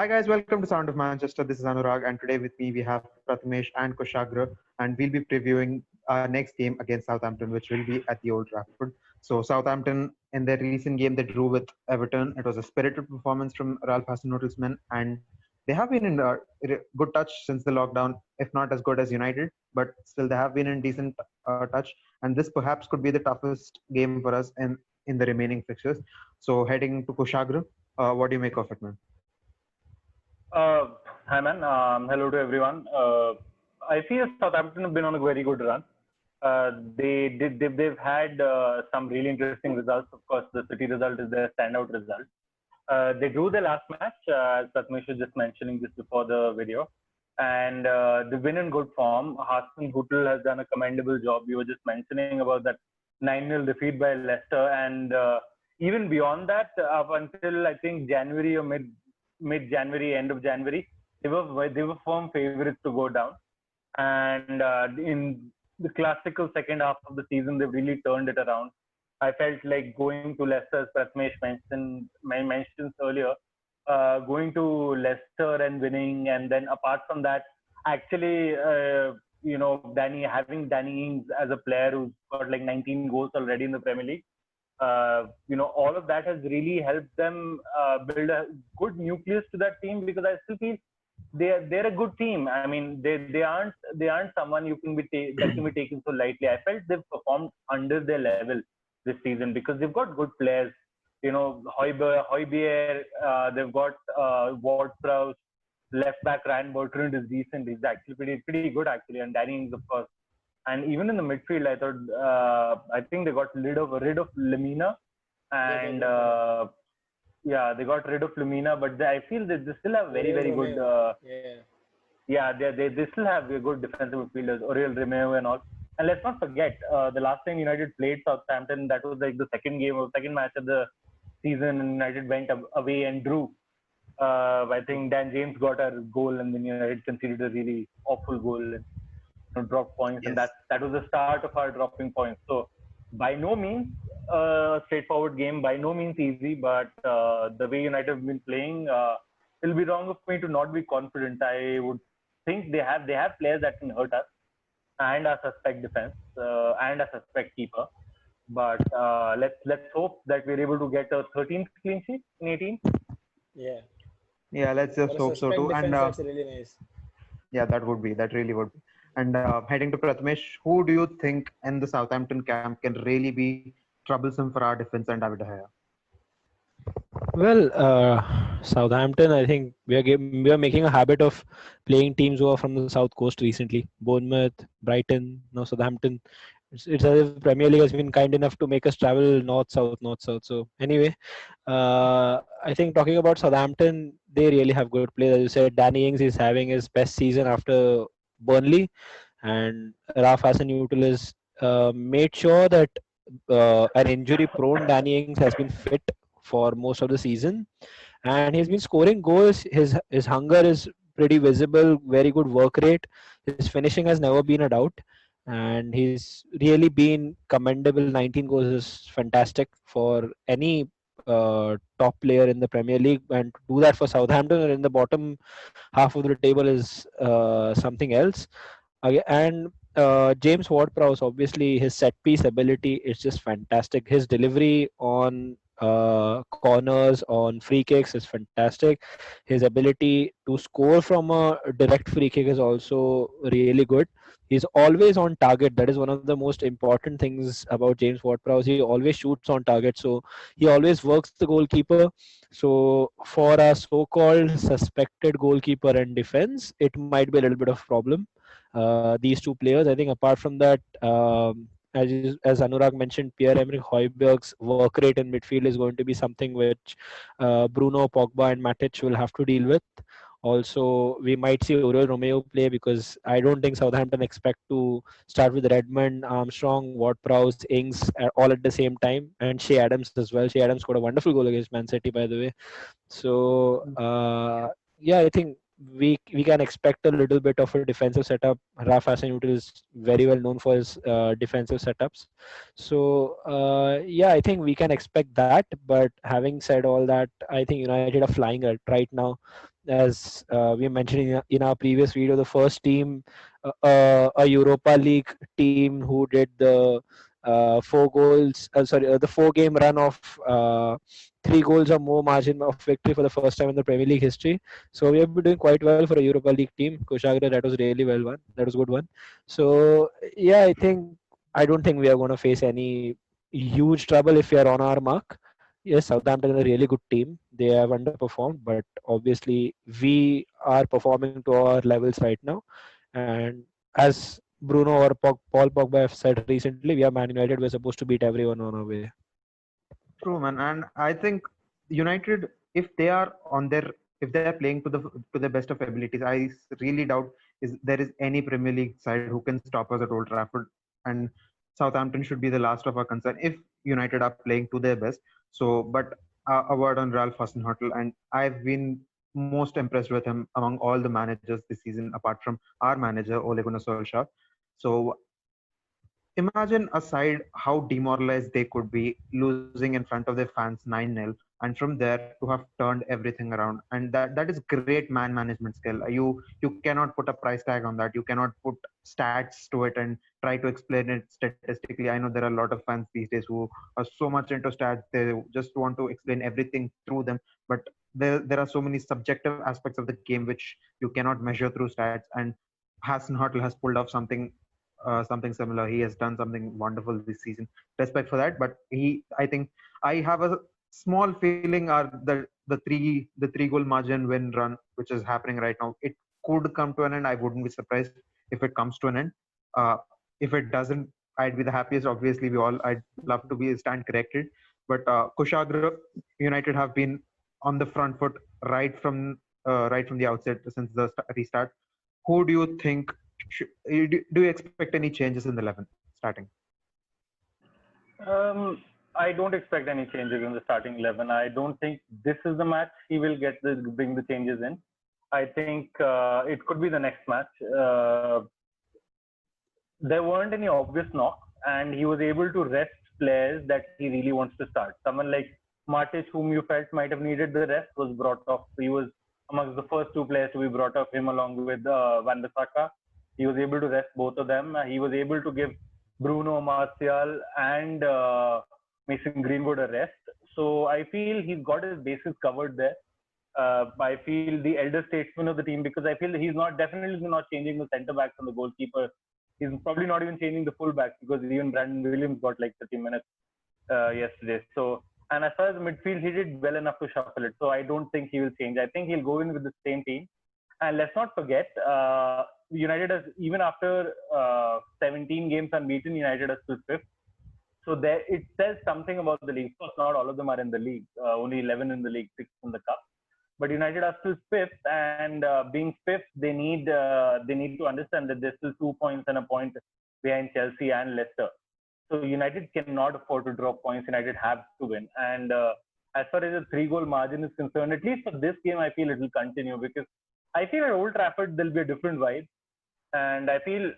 Hi guys, welcome to Sound of Manchester. This is Anurag, and today with me we have Prathamesh and Kushagra, and we'll be previewing our next game against Southampton, which will be at the Old Trafford. So Southampton, in their recent game, they drew with Everton. It was a spirited performance from Ralph Hasenhutl's men, and they have been in good touch since the lockdown, if not as good as United, but still they have been in decent touch. And this perhaps could be the toughest game for us in the remaining fixtures. So heading to Kushagra, what do you make of it, man? Uh, Hi man. Hello to everyone. I feel Southampton have been on a very good run. They've had some really interesting results. Of course, the City result is their standout result. They drew their last match, as Prathamesh was just mentioning just before the video, and they've been in good form. Hasenhüttl has done a commendable job. You were just mentioning about that 9-0 defeat by Leicester, and even beyond that, up until I think January or mid January, end of January, they were firm favorites to go down. And in the classical second half of the season, they've really turned it around. I felt like going to Leicester, as Prathamesh mentioned earlier, going to Leicester and winning, and then apart from that, actually, having Danny Ings as a player who's got like 19 goals already in the Premier League, all of that has really helped them build a good nucleus to that team because I still feel they're a good team. I mean, they aren't someone that can be taken so lightly. I felt they've performed under their level this season because they've got good players. Højbjerg, they've got Ward-Prowse, left back Ryan Bertrand is decent. He's actually pretty good actually, and Danny Ings of course. And even in the midfield, I thought I think they got rid of Lemina, and they got rid of Lemina, but I feel that they still have very good. They still have good defensive midfielders, Oriol Romeu and all. And let's not forget the last time United played Southampton, that was like the second match of the season, and United went away and drew. I think Dan James got a goal, and then United conceded a really awful goal and drop points, and Yes. that was the start of our dropping points. So by no means straightforward game, by no means easy, but the way United have been playing, it'll be wrong of me to not be confident. I would think they have players that can hurt us and a suspect defense and a suspect keeper. But let's hope that we're able to get a 13th clean sheet in 18. Yeah. Yeah, let's For just a hope so suspect too. And defense, that's really nice. yeah, that really would be. And heading to Prathamesh, who do you think in the Southampton camp can really be troublesome for our defense and David De Gea? Well, Southampton, I think we are making a habit of playing teams who are from the South Coast recently. Bournemouth, Brighton, now Southampton. It's as if Premier League has been kind enough to make us travel north, south, north, south. So anyway, I think talking about Southampton, they really have good players. As you said, Danny Ings is having his best season after Burnley, and Ralph Hasenhuttl has made sure that an injury-prone Danny Ings has been fit for most of the season, and he's been scoring goals. His hunger is pretty visible, very good work rate. His finishing has never been a doubt, and he's really been commendable. 19 goals is fantastic for any top player in the Premier League, and to do that for Southampton or in the bottom half of the table is something else. And James Ward-Prowse, obviously, his set piece ability is just fantastic. His delivery on corners, on free kicks is fantastic. His ability to score from a direct free kick is also really good. He's always on target. That is one of the most important things about James Ward-Prowse. He always shoots on target, so he always works the goalkeeper. So for a so-called suspected goalkeeper and defense, it might be a little bit of problem. These two players, I think, apart from that, as Anurag mentioned, Pierre-Emerick Højbjerg's work rate in midfield is going to be something which Bruno, Pogba, and Matic will have to deal with. Also, we might see Oriol Romeu play because I don't think Southampton expect to start with Redmond, Armstrong, Ward-Prowse, Ings all at the same time, and Shea Adams as well. Shea Adams scored a wonderful goal against Man City, by the way. So, yeah, I think we can expect a little bit of a defensive setup. Ralph Hasenhuttl is very well known for his defensive setups. So yeah, I think we can expect that. But having said all that, I think United are flying right now. as we mentioned in our previous video, the first team, a Europa League team who did the 4 goals, the 4 game run of 3 goals or more margin of victory for the first time in the Premier League history. So we have been doing quite well for a Europa League team. Kushagra, that was really well one. That was a good one. So yeah, I don't think we are going to face any huge trouble if we are on our mark. Yes, Southampton is a really good team. They have underperformed, but obviously we are performing to our levels right now. And as Bruno or Paul Pogba have said recently, we are Man United. We're supposed to beat everyone on our way. True, man. And I think United, if they are playing to the best of abilities, really doubt is there is any Premier League side who can stop us at Old Trafford. And Southampton should be the last of our concern if United are playing to their best. So, but a word on Ralph Hasenhüttl, and I've been most impressed with him among all the managers this season, apart from our manager Ole Gunnar Solskjaer. So imagine a side how demoralized they could be losing in front of their fans 9-0, and from there to have turned everything around. And that is great man management skill. You cannot put a price tag on that. You cannot put stats to it and try to explain it statistically. I know there are a lot of fans these days who are so much into stats, they just want to explain everything through them. But there are so many subjective aspects of the game which you cannot measure through stats. And Hasenhüttl has pulled off something similar. He has done something wonderful this season. Respect for that. But I think I have a small feeling are the 3 goal margin win run which is happening right now. It could come to an end. I wouldn't be surprised if it comes to an end. Uh, if it doesn't, I'd be the happiest. Obviously, I'd love to be stand corrected. But Kushagra, United have been on the front foot right from the outset since the restart. Who do you think do you expect any changes in the 11 starting? I don't expect any changes in the starting 11. I don't think this is the match he will bring the changes in. I think it could be the next match. There weren't any obvious knocks, and he was able to rest players that he really wants to start. Someone like Matic, whom you felt might have needed the rest, was brought off. He was amongst the first 2 players to be brought off, him along with Wan-Bissaka. He was able to rest both of them. He was able to give Bruno, Martial, and Mason Greenwood a rest. So I feel he's got his bases covered there. I feel the elder statesman of the team, because I feel he's definitely not changing the centre backs and the goalkeeper. He's probably not even changing the full backs, because even Brandon Williams got like 30 minutes yesterday. So, and as far as midfield, he did well enough to shuffle it. So I don't think he will change. I think he'll go in with the same team. And let's not forget, United has, even after 17 games unbeaten, United are still fifth. So there, it says something about the league. Of course, not all of them are in the league. Only 11 in the league, 6 in the cup. But United are still fifth, and being fifth, they need to understand that there's still 2 points and a point behind Chelsea and Leicester. So United cannot afford to drop points. United have to win. And as far as the 3-goal margin is concerned, at least for this game, I feel it will continue, because I feel at Old Trafford there'll be a different vibe, and I feel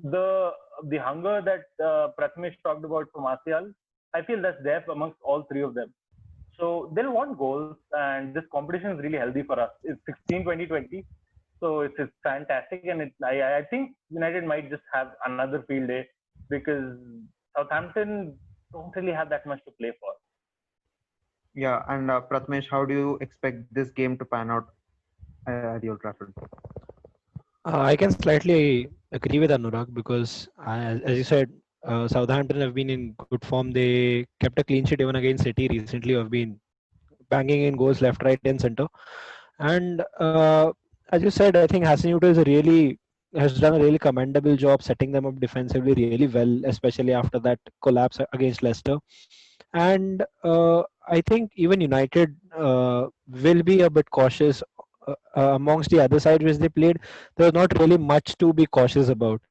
the hunger that Prathamesh talked about for Martial, I feel that's there amongst all 3 of them. So they'll want goals, and this competition is really healthy for us. It's 16-20-20, so it's fantastic, and I think United might just have another field day, because Southampton don't really have that much to play for. Yeah, and Prathamesh, how do you expect this game to pan out at the Old Trafford? I can slightly agree with Anurag because, as you said, Southampton have been in good form. They kept a clean sheet even against City recently. Have been banging in goals left, right, and center. And as you said, I think Hasenhüttl has done a really commendable job setting them up defensively really well, especially after that collapse against Leicester. And I think even United will be a bit cautious amongst the other side which they played. There was not really much to be cautious about.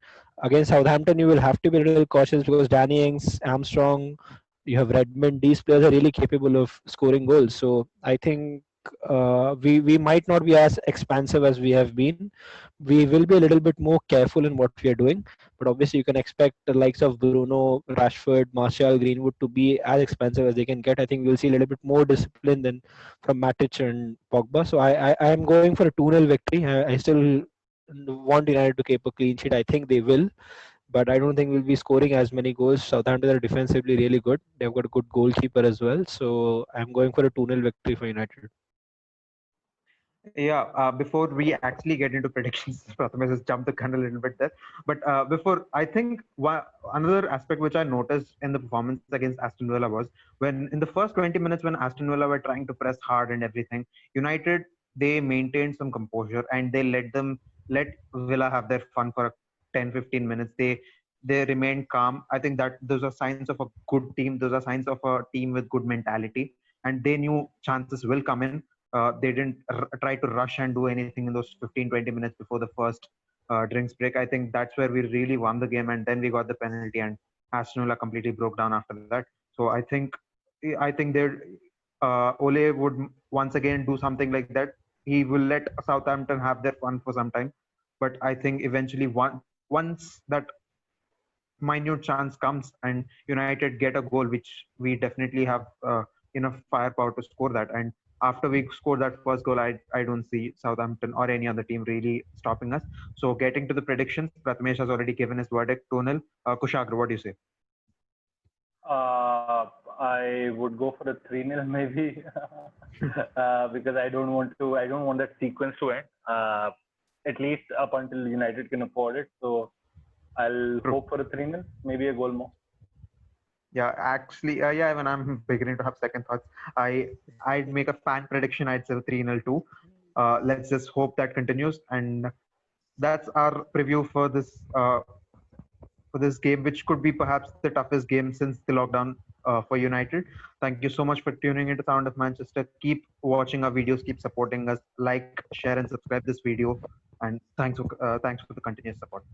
Against Southampton, you will have to be a little cautious because Danny Ings, Armstrong, you have Redmond. These players are really capable of scoring goals. So I think we might not be as expansive as we have been. We will be a little bit more careful in what we are doing, but obviously you can expect the likes of Bruno, Rashford, Martial, Greenwood to be as expensive as they can get. I think we'll see a little bit more discipline than from Matic and Pogba. So I am going for a 2-0 victory. I still want United to keep a clean sheet. I think they will, but I don't think we'll be scoring as many goals. Southampton are defensively really good. They've got a good goalkeeper as well. So I'm going for a 2-0 victory for United. Yeah, before we actually get into predictions, Prathamesh has jumped the gun a little bit there. But before, I think another aspect which I noticed in the performance against Aston Villa was when in the first 20 minutes when Aston Villa were trying to press hard and everything, United, they maintained some composure and they let Villa have their fun for 10-15 minutes. They remained calm. I think that those are signs of a good team. Those are signs of a team with good mentality, and they knew chances will come in. They didn't try to rush and do anything in those 15-20 minutes before the first drinks break. I think that's where we really won the game, and then we got the penalty, and Aston Villa completely broke down after that. So I think Ole would once again do something like that. He will let Southampton have their fun for some time, but I think eventually once that minute chance comes and United get a goal, which we definitely have enough firepower to score that. And after we score that first goal, I don't see Southampton or any other team really stopping us. So getting to the predictions, Prathamesh has already given his verdict. 2-0. Kushagra, what do you say? I would go for a 3-0 maybe because I don't want that sequence to end. At least up until United can afford it. So I'll hope for a 3-0, maybe a goal more. Yeah, actually, yeah, when I'm beginning to have second thoughts, I'd make a fan prediction. I'd say 3-0 too. Let's just hope that continues. And that's our preview for this game, which could be perhaps the toughest game since the lockdown for United. Thank you so much for tuning into Sound of Manchester. Keep watching our videos, keep supporting us, like, share, and subscribe this video. And thanks for the continuous support.